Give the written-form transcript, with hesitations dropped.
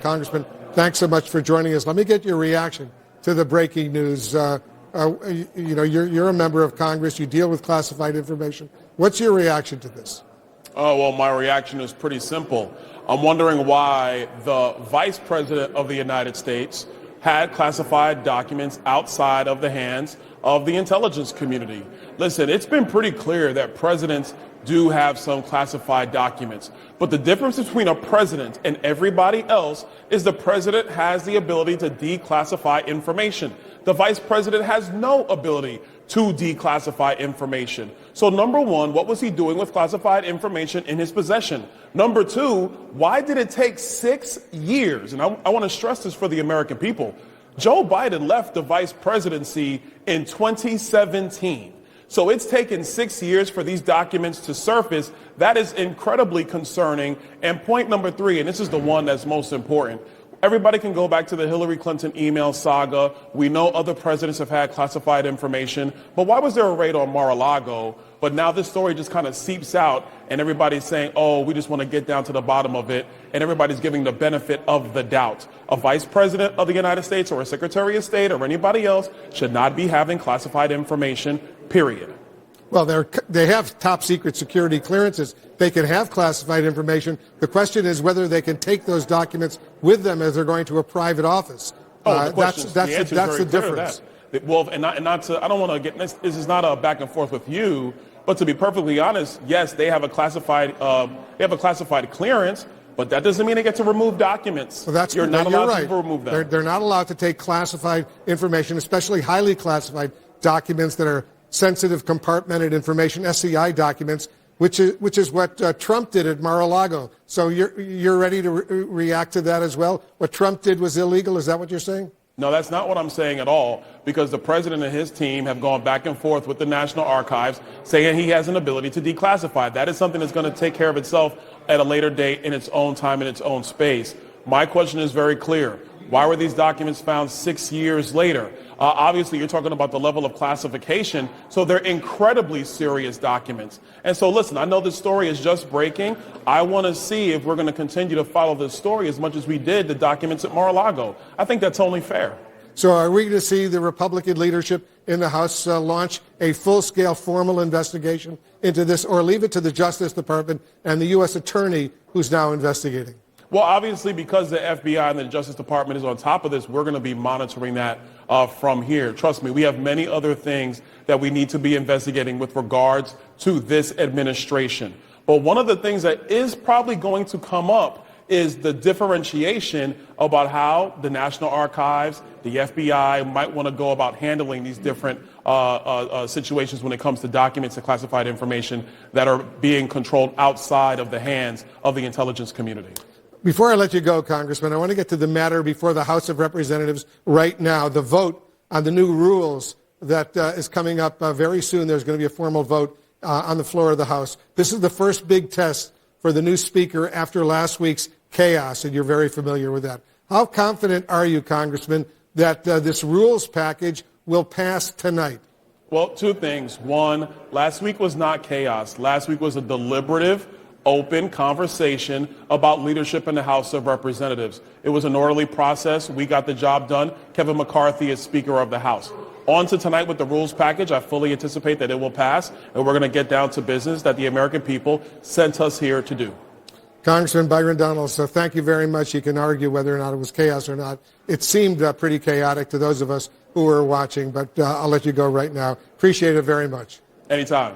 Congressman, thanks so much for joining us. Let me get your reaction to the breaking news. You're a member of Congress. You deal with classified information. What's your reaction to this? Oh, well, my reaction is pretty simple. I'm wondering why the Vice President of the United States had classified documents outside of the hands of the intelligence community. Listen, it's been pretty clear that presidents do have some classified documents. But the difference between a president and everybody else is the president has the ability to declassify information. The vice president has no ability to declassify information. So number one, what was he doing with classified information in his possession? Number two, why did it take 6 years? And I want to stress this for the American people. Joe Biden left the vice presidency in 2017. So it's taken 6 years for these documents to surface. That is incredibly concerning. And point number three, and this is the one that's most important. Everybody can go back to the Hillary Clinton email saga. We know other presidents have had classified information. But why was there a raid on Mar-a-Lago? But now this story just kind of seeps out and everybody's saying, oh, we just want to get down to the bottom of it. And everybody's giving the benefit of the doubt. A vice president of the United States or a secretary of state or anybody else should not be having classified information, period. Well, they have top secret security clearances. They can have classified information. The question is whether they can take those documents with them as they're going to a private office. That's the difference. Well, and not to, I don't want to get this is not a back and forth with you, but to be perfectly honest, yes, they have a classified clearance. But that doesn't mean they get to remove documents. Well, you're not allowed to remove them. They're not allowed to take classified information, especially highly classified documents that are sensitive compartmented information, SCI documents, which is what Trump did at Mar-a-Lago. So you're ready to react to that as well? What Trump did was illegal? Is that what you're saying? No, that's not what I'm saying at all, because the president and his team have gone back and forth with the National Archives saying he has an ability to declassify. That is something that's going to take care of itself at a later date in its own time, in its own space. My question is very clear. Why were these documents found 6 years later? Obviously, you're talking about the level of classification, so they're incredibly serious documents. And so, listen, I know this story is just breaking. I want to see if we're going to continue to follow this story as much as we did the documents at Mar-a-Lago. I think that's only fair. So are we going to see the Republican leadership in the House launch a full-scale formal investigation into this, or leave it to the Justice Department and the U.S. Attorney who's now investigating? Well, obviously, because the FBI and the Justice Department is on top of this, we're going to be monitoring that from here. Trust me, we have many other things that we need to be investigating with regards to this administration. But one of the things that is probably going to come up is the differentiation about how the National Archives, the FBI might want to go about handling these different situations when it comes to documents and classified information that are being controlled outside of the hands of the intelligence community. Before I let you go, Congressman, I want to get to the matter before the House of Representatives right now, the vote on the new rules that is coming up very soon. There's going to be a formal vote on the floor of the House. This is the first big test for the new speaker after last week's chaos, and you're very familiar with that. How confident are you, Congressman, that this rules package will pass tonight? Well, two things. One, last week was not chaos. Last week was a deliberative, open conversation about leadership in the House of Representatives. It was an orderly process. We got the job done. Kevin McCarthy is Speaker of the House. On to tonight with the rules package. I fully anticipate that it will pass, and we're going to get down to business that the American people sent us here to do. Congressman Byron Donalds, so thank you very much. You can argue whether or not it was chaos or not. It seemed pretty chaotic to those of us who were watching, but I'll let you go right now. Appreciate it very much. Anytime.